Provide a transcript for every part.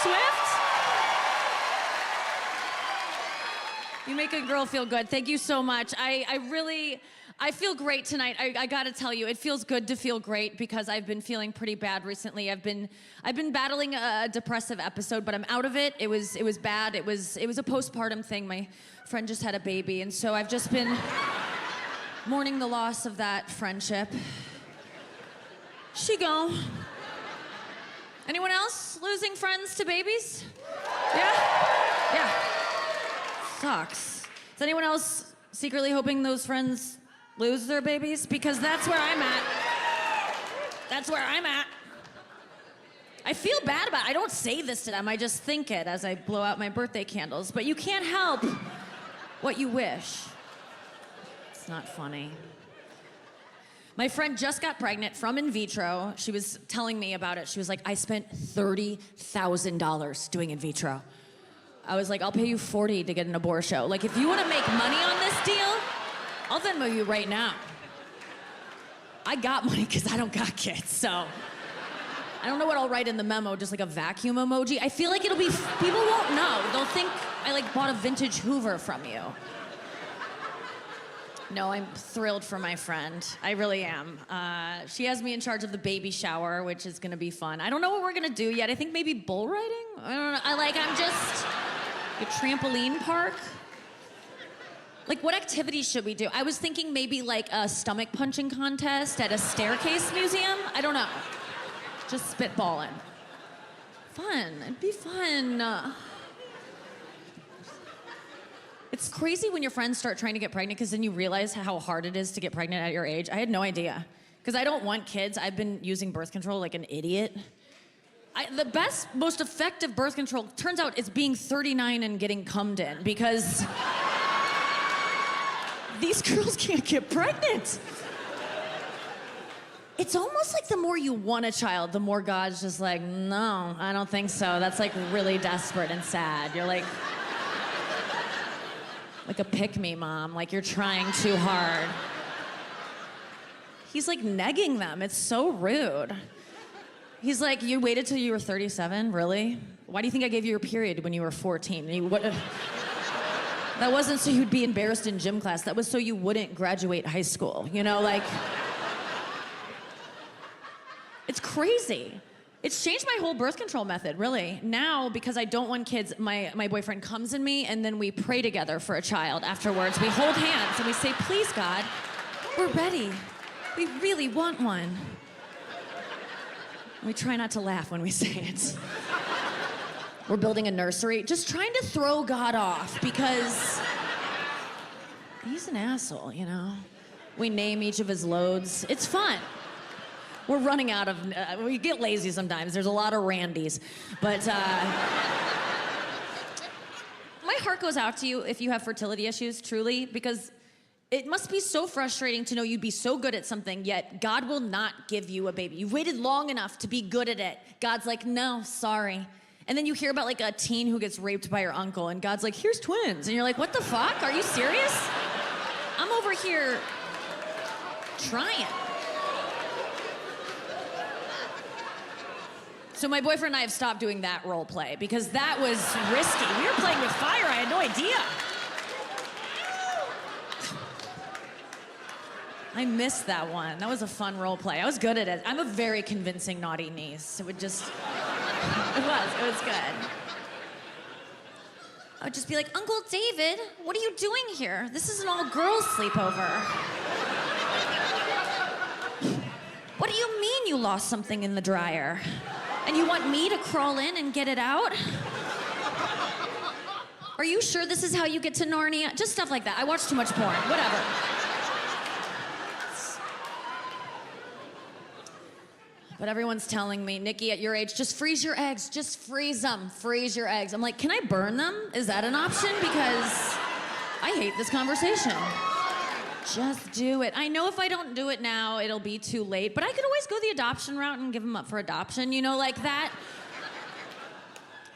Swift? You make a girl feel good. Thank you so much. I feel great tonight. I gotta tell you, it feels good to feel great because I've been feeling pretty bad recently. I've been battling a depressive episode, but I'm out of it. It was bad. It was a postpartum thing. My friend just had a baby, and so I've just been mourning the loss of that friendship. She gone. Anyone else losing friends to babies? Yeah? Yeah. Sucks. Is anyone else secretly hoping those friends lose their babies? Because that's where I'm at. That's where I'm at. I feel bad about it. I don't say this to them. I just think it as I blow out my birthday candles. But you can't help what you wish. It's not funny. My friend just got pregnant from in vitro. She was telling me about it. She was like, I spent $30,000 doing in vitro. I was like, I'll pay you $40 to get an abortion. Like, if you want to make money on this deal, I'll Venmo you right now. I got money because I don't got kids, so I don't know what I'll write in the memo, just like a vacuum emoji. I feel like it'll be, people won't know. They'll think I like bought a vintage Hoover from you. No, I'm thrilled for my friend. I really am. She has me in charge of the baby shower, which is gonna be fun. I don't know what we're gonna do yet. I think maybe bull riding? I don't know. I'm just a trampoline park. Like, what activities should we do? I was thinking maybe like a stomach punching contest at a staircase museum. I don't know. Just spitballing. Fun. It'd be fun. It's crazy when your friends start trying to get pregnant because then you realize how hard it is to get pregnant at your age. I had no idea. Because I don't want kids. I've been using birth control like an idiot. The best, most effective birth control, turns out, it's being 39 and getting cummed in because these girls can't get pregnant. It's almost like the more you want a child, the more God's just like, no, I don't think so. That's like really desperate and sad. You're like a pick-me mom, like you're trying too hard. He's like negging them. It's so rude. He's like, you waited till you were 37? Really? Why do you think I gave you your period when you were 14? That wasn't so you'd be embarrassed in gym class. That was so you wouldn't graduate high school. You know, like, it's crazy. It's changed my whole birth control method, really. Now, because I don't want kids, my boyfriend comes in me, and then we pray together for a child afterwards. We hold hands, and we say, please, God, we're ready. We really want one. We try not to laugh when we say it. We're building a nursery, just trying to throw God off, because he's an asshole, you know? We name each of his loads. It's fun. We're running out of, we get lazy sometimes. There's a lot of Randys. But my heart goes out to you if you have fertility issues, truly, because it must be so frustrating to know you'd be so good at something, yet God will not give you a baby. You've waited long enough to be good at it. God's like, no, sorry. And then you hear about like a teen who gets raped by her uncle, and God's like, here's twins. And you're like, what the fuck? Are you serious? I'm over here trying. So my boyfriend and I have stopped doing that role play because that was risky. We were playing with fire, I had no idea. I missed that one. That was a fun role play. I was good at it. I'm a very convincing naughty niece. It would just, it was good. I would just be like, Uncle David, what are you doing here? This is an all-girls sleepover. What do you mean you lost something in the dryer? And you want me to crawl in and get it out? Are you sure this is how you get to Narnia? Just stuff like that. I watch too much porn. Whatever. But everyone's telling me, Nikki, at your age, just freeze your eggs. Just freeze them. Freeze your eggs. I'm like, can I burn them? Is that an option? Because I hate this conversation. Just do it. I know if I don't do it now, it'll be too late, but I could always go the adoption route and give them up for adoption, you know, like that.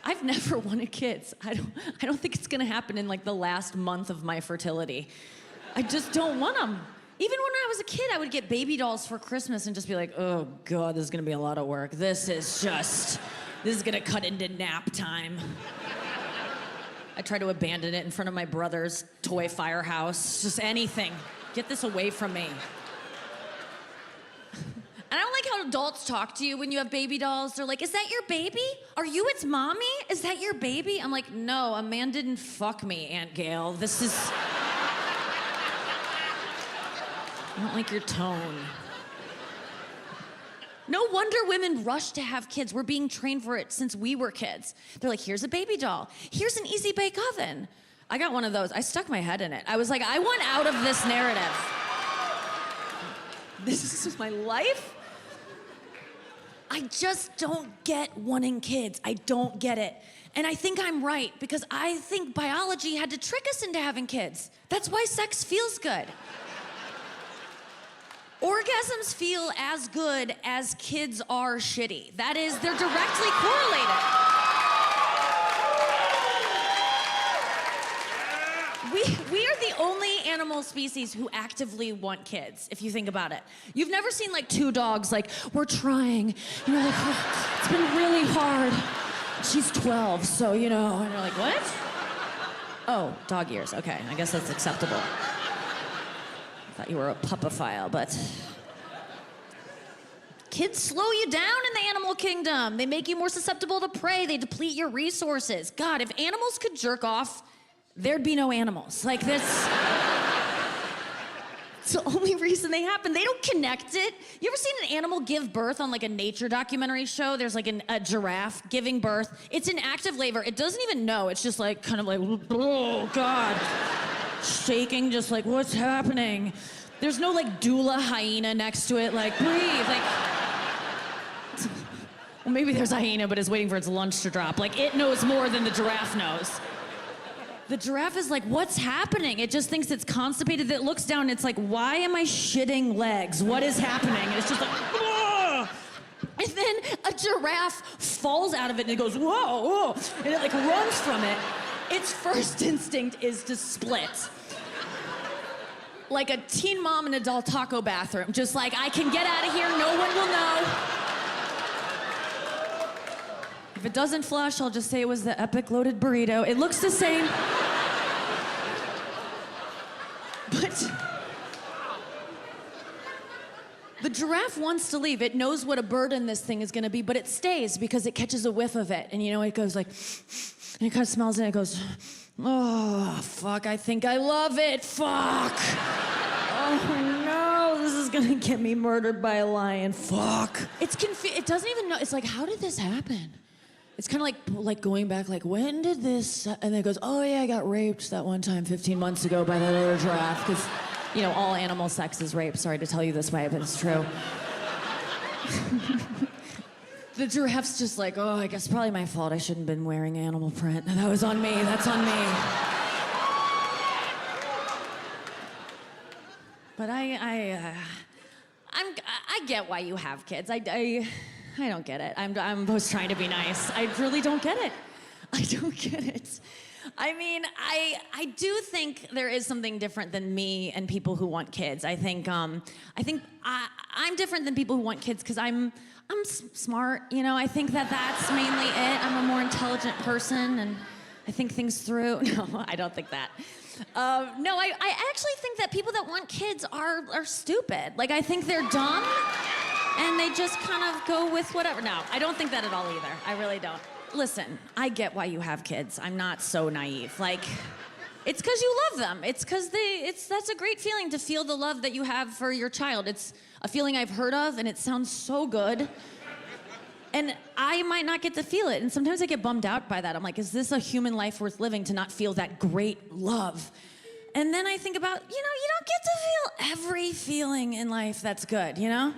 I've never wanted kids. I don't think it's gonna happen in like the last month of my fertility. I just don't want them. Even when I was a kid, I would get baby dolls for Christmas and just be like, oh God, this is gonna be a lot of work. This is just This is gonna cut into nap time. I try to abandon it in front of my brother's toy firehouse. Just anything. Get this away from me. And I don't like how adults talk to you when you have baby dolls. They're like, is that your baby? Are you its mommy? Is that your baby? I'm like, no, a man didn't fuck me, Aunt Gail. This is... I don't like your tone. No wonder women rush to have kids. We're being trained for it since we were kids. They're like, here's a baby doll. Here's an easy bake oven. I got one of those. I stuck my head in it. I was like, I want out of this narrative. This is my life? I just don't get wanting kids. I don't get it. And I think I'm right, because I think biology had to trick us into having kids. That's why sex feels good. Orgasms feel as good as kids are shitty. That is, they're directly correlated. We are the only animal species who actively want kids, if you think about it. You've never seen like two dogs like, we're trying, you know, like, oh, it's been really hard. She's 12, so, you know, and you're like, what? Oh, dog ears, okay, I guess that's acceptable. I thought you were a pupophile, but... Kids slow you down in the animal kingdom. They make you more susceptible to prey. They deplete your resources. God, if animals could jerk off, there'd be no animals. Like, this... It's the only reason they happen. They don't connect it. You ever seen an animal give birth on like a nature documentary show? There's like a giraffe giving birth. It's in active labor. It doesn't even know. It's just like, kind of like, oh, God. Shaking, just like, what's happening? There's no like doula hyena next to it, like, breathe, like... Well, maybe there's a hyena, but it's waiting for its lunch to drop. Like, it knows more than the giraffe knows. The giraffe is like, what's happening? It just thinks it's constipated. It looks down and it's like, why am I shitting legs? What is happening? And it's just like, whoa! And then a giraffe falls out of it and it goes, whoa, whoa, and it like runs from it. Its first instinct is to split. Like a teen mom in a Del Taco bathroom. Just like, I can get out of here, no one will know. If it doesn't flush, I'll just say it was the epic loaded burrito. It looks the same. But the giraffe wants to leave. It knows what a burden this thing is gonna be, but it stays because it catches a whiff of it. And you know, it goes like, and it kind of smells it and it goes, oh, fuck, I think I love it, fuck. Oh no, this is gonna get me murdered by a lion, fuck. It's it doesn't even know, it's like, how did this happen? It's kind of like going back, like, when did this, and then it goes, oh yeah, I got raped that one time 15 months ago by that other giraffe, because, you know, all animal sex is rape. Sorry to tell you this way, but it's true. The giraffe's just like, oh, I guess probably my fault. I shouldn't have been wearing animal print. That was on me, that's on me. But I get why you have kids. I don't get it. I'm just trying to be nice. I really don't get it. I don't get it. I mean, I do think there is something different than me and people who want kids. I think I'm different than people who want kids because I'm smart, you know. I think that's mainly it. I'm a more intelligent person and I think things through. No, I don't think that. No, I actually think that people that want kids are stupid. Like, I think they're dumb. And they just kind of go with whatever. No, I don't think that at all either. I really don't. Listen, I get why you have kids. I'm not so naive. Like, it's because you love them. It's because that's a great feeling to feel the love that you have for your child. It's a feeling I've heard of, and it sounds so good. And I might not get to feel it. And sometimes I get bummed out by that. I'm like, is this a human life worth living to not feel that great love? And then I think about, you know, you don't get to feel every feeling in life that's good, you know?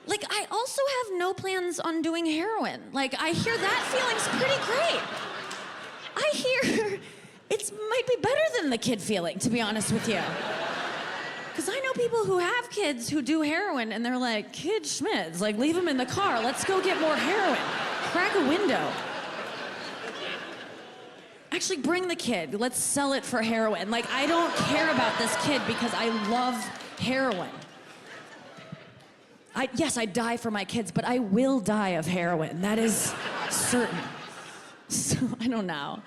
Like, I also have no plans on doing heroin. Like, I hear that feeling's pretty great. I hear it might be better than the kid feeling, to be honest with you. Because I know people who have kids who do heroin, and they're like, kid schmids, like, leave them in the car. Let's go get more heroin. Crack a window. Actually, bring the kid. Let's sell it for heroin. Like, I don't care about this kid because I love heroin. Yes, I die for my kids, but I will die of heroin. That is certain. So, I don't know.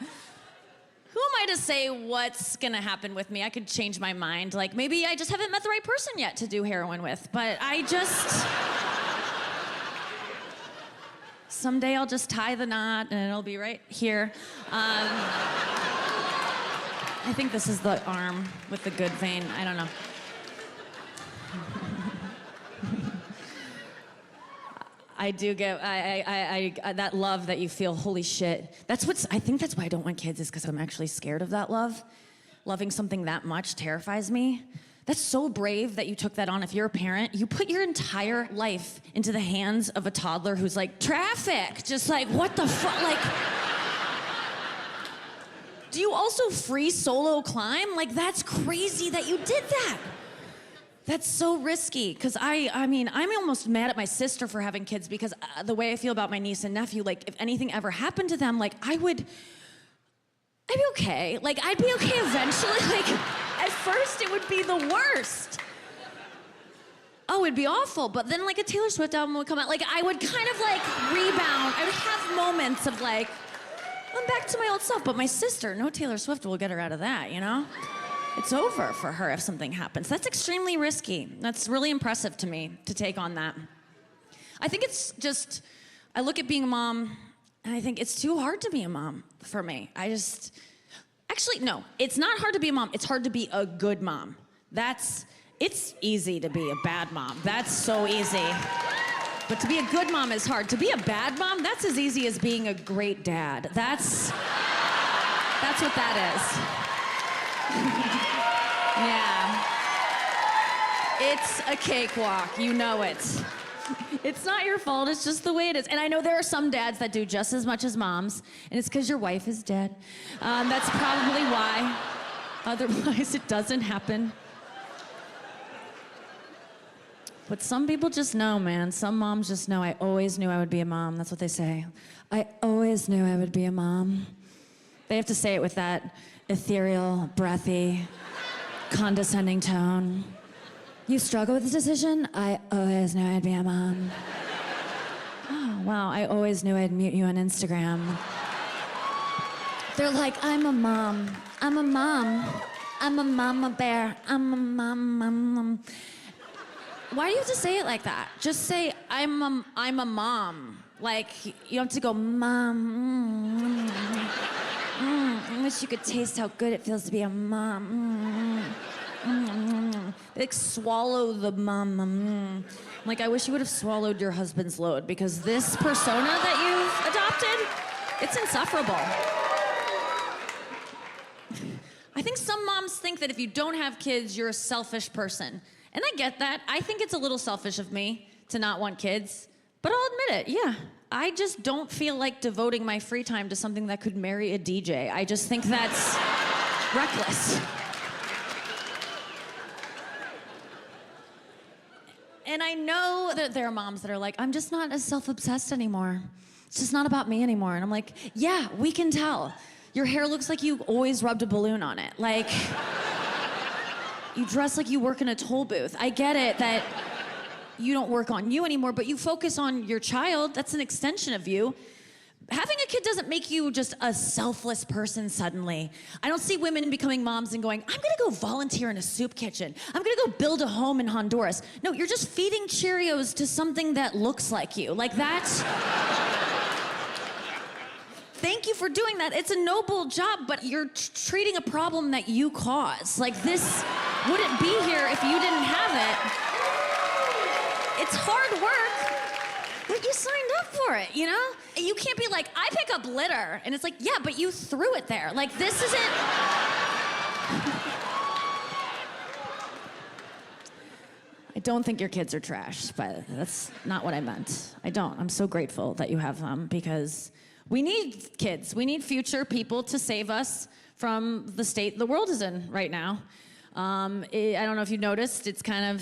Who am I to say what's gonna happen with me? I could change my mind. Like, maybe I just haven't met the right person yet to do heroin with, but I just... Someday I'll just tie the knot and it'll be right here. I think this is the arm with the good vein. I don't know. I do get that love that you feel. Holy shit! I think that's why I don't want kids, is because I'm actually scared of that love. Loving something that much terrifies me. That's so brave that you took that on. If you're a parent, you put your entire life into the hands of a toddler who's like, traffic, just like, what the fuck, like. Do you also free solo climb? Like, that's crazy that you did that. That's so risky, because I mean, I'm almost mad at my sister for having kids, because the way I feel about my niece and nephew, like, if anything ever happened to them, like, I'd be okay. Like, I'd be okay eventually. Like, at first, it would be the worst. Oh, it'd be awful, but then, like, a Taylor Swift album would come out. Like, I would kind of, like, rebound. I would have moments of, like, I'm back to my old self. But my sister, no Taylor Swift will get her out of that, you know? It's over for her if something happens. That's extremely risky. That's really impressive to me, to take on that. I think it's just, I look at being a mom, and I think it's too hard to be a mom for me. Actually, no, it's not hard to be a mom. It's hard to be a good mom. It's easy to be a bad mom. That's so easy. But to be a good mom is hard. To be a bad mom, that's as easy as being a great dad. That's what that is. Yeah. It's a cakewalk, you know it. It's not your fault, it's just the way it is. And I know there are some dads that do just as much as moms, and it's because your wife is dead. That's probably why. Otherwise, it doesn't happen. But some people just know, man. Some moms just know. I always knew I would be a mom. That's what they say. I always knew I would be a mom. They have to say it with that ethereal, breathy, condescending tone. You struggle with this decision? I always knew I'd be a mom. Oh, wow, I always knew I'd mute you on Instagram. They're like, I'm a mom. I'm a mom. I'm a mama bear. I'm a mom. Why do you have to say it like that? Just say, I'm a mom. Like, you don't have to go, mom. I wish you could taste how good it feels to be a mom. Like, swallow the mom. Like, I wish you would have swallowed your husband's load, because this persona that you've adopted, it's insufferable. I think some moms think that if you don't have kids, you're a selfish person. And I get that. I think it's a little selfish of me to not want kids. But I'll admit it, yeah. I just don't feel like devoting my free time to something that could marry a DJ. I just think that's reckless. And I know that there are moms that are like, I'm just not as self-obsessed anymore. It's just not about me anymore. And I'm like, yeah, we can tell. Your hair looks like you always rubbed a balloon on it. Like, you dress like you work in a toll booth. I get it that you don't work on you anymore, but you focus on your child. That's an extension of you. Having a kid doesn't make you just a selfless person suddenly. I don't see women becoming moms and going, I'm gonna go volunteer in a soup kitchen. I'm gonna go build a home in Honduras. No, you're just feeding Cheerios to something that looks like you. Like that. Thank you for doing that. It's a noble job, but you're treating a problem that you caused. Like, this wouldn't be here if you didn't have it. It's hard work, but you signed up for it, you know? You can't be like, I pick up litter. And it's like, yeah, but you threw it there. Like, this isn't... I don't think your kids are trash, but that's not what I meant. I don't. I'm so grateful that you have them, because we need kids. We need future people to save us from the state the world is in right now. I don't know if you noticed, it's kind of